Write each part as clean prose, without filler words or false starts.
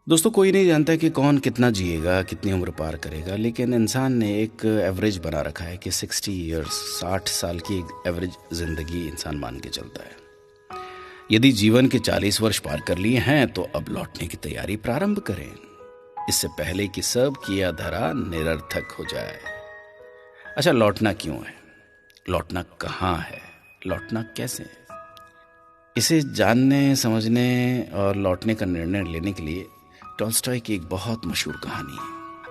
दोस्तों, कोई नहीं जानता कि कौन कितना जिएगा, कितनी उम्र पार करेगा, लेकिन इंसान ने एक एवरेज बना रखा है कि 60 ईयर्स, 60 साल की एक एवरेज ज़िंदगी इंसान मान के चलता है। यदि जीवन के 40 वर्ष पार कर लिए हैं तो अब लौटने की तैयारी प्रारंभ करें, इससे पहले कि सब किया धरा निरर्थक हो जाए। अच्छा, लौटना क्यों है, लौटना कहाँ है, लौटना कैसे है, इसे जानने, समझने और लौटने का निर्णय लेने के लिए टॉल्स्टॉय की एक बहुत मशहूर कहानी है,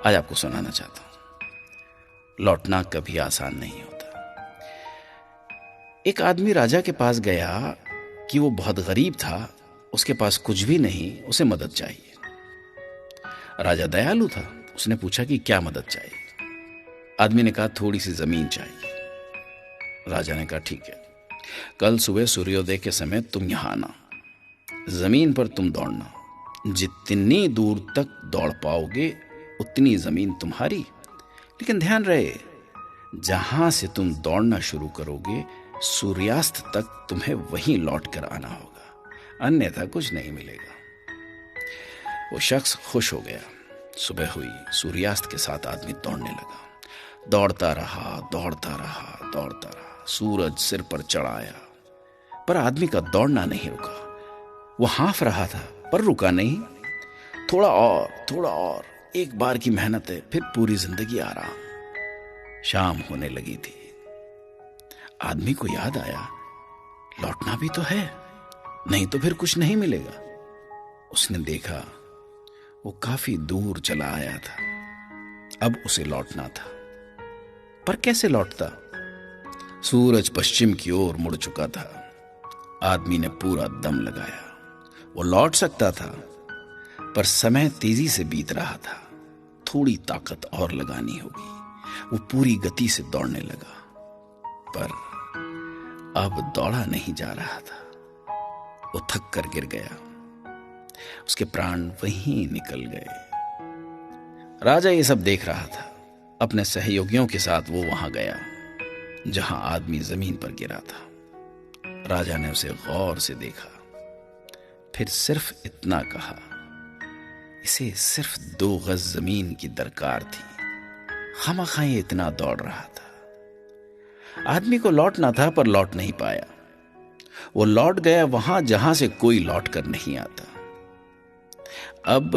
आज आपको सुनाना चाहता हूं। लौटना कभी आसान नहीं होता। एक आदमी राजा के पास गया कि वो बहुत गरीब था, उसके पास कुछ भी नहीं, उसे मदद चाहिए। राजा दयालु था, उसने पूछा कि क्या मदद चाहिए। आदमी ने कहा थोड़ी सी जमीन चाहिए। राजा ने कहा ठीक है, कल सुबह सूर्योदय के समय तुम यहां आना, जमीन पर तुम दौड़ना, जितनी दूर तक दौड़ पाओगे उतनी जमीन तुम्हारी, लेकिन ध्यान रहे जहां से तुम दौड़ना शुरू करोगे सूर्यास्त तक तुम्हें वहीं लौट कर आना होगा, अन्यथा कुछ नहीं मिलेगा। वो शख्स खुश हो गया। सुबह हुई, सूर्यास्त के साथ आदमी दौड़ने लगा। दौड़ता रहा, दौड़ता रहा, दौड़ता रहा, सूरज सिर पर चढ़ आया, पर आदमी का दौड़ना नहीं रुका। वो हाँफ रहा था पर रुका नहीं। थोड़ा और, थोड़ा और, एक बार की मेहनत है, फिर पूरी जिंदगी आराम। शाम होने लगी थी। आदमी को याद आया लौटना भी तो है, नहीं तो फिर कुछ नहीं मिलेगा। उसने देखा वो काफी दूर चला आया था, अब उसे लौटना था, पर कैसे लौटता? सूरज पश्चिम की ओर मुड़ चुका था। आदमी ने पूरा दम लगाया। वो लौट सकता था, पर समय तेजी से बीत रहा था। थोड़ी ताकत और लगानी होगी। वो पूरी गति से दौड़ने लगा, पर अब दौड़ा नहीं जा रहा था। वो थक कर गिर गया। उसके प्राण वहीं निकल गए। राजा ये सब देख रहा था। अपने सहयोगियों के साथ वो वहां गया जहां आदमी जमीन पर गिरा था। राजा ने उसे गौर से देखा, फिर सिर्फ इतना कहा, इसे सिर्फ 2 गज जमीन की दरकार थी, खामखा ये इतना दौड़ रहा था। आदमी को लौटना था पर लौट नहीं पाया। वो लौट गया वहां जहां से कोई लौट कर नहीं आता। अब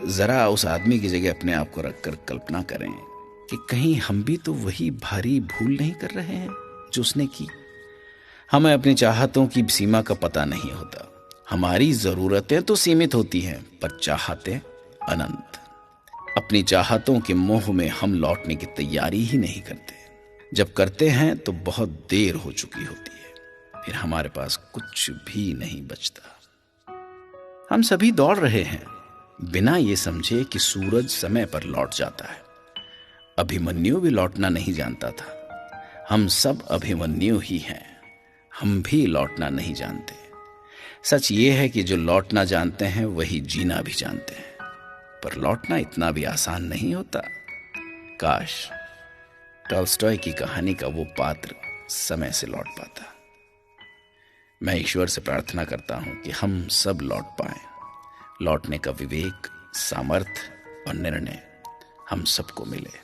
जरा उस आदमी की जगह अपने आप को रखकर कल्पना करें कि कहीं हम भी तो वही भारी भूल नहीं कर रहे हैं जो उसने की। हमें अपनी चाहतों की सीमा का पता नहीं होता। हमारी जरूरतें तो सीमित होती हैं, पर चाहतें अनंत। अपनी चाहतों के मोह में हम लौटने की तैयारी ही नहीं करते। जब करते हैं तो बहुत देर हो चुकी होती है, फिर हमारे पास कुछ भी नहीं बचता। हम सभी दौड़ रहे हैं बिना ये समझे कि सूरज समय पर लौट जाता है। अभिमन्यु भी लौटना नहीं जानता था। हम सब अभिमन्यु ही हैं, हम भी लौटना नहीं जानते। सच ये है कि जो लौटना जानते हैं वही जीना भी जानते हैं, पर लौटना इतना भी आसान नहीं होता। काश टॉल्स्टॉय की कहानी का वो पात्र समय से लौट पाता। मैं ईश्वर से प्रार्थना करता हूं कि हम सब लौट पाएं। लौटने का विवेक, सामर्थ्य और निर्णय हम सबको मिले।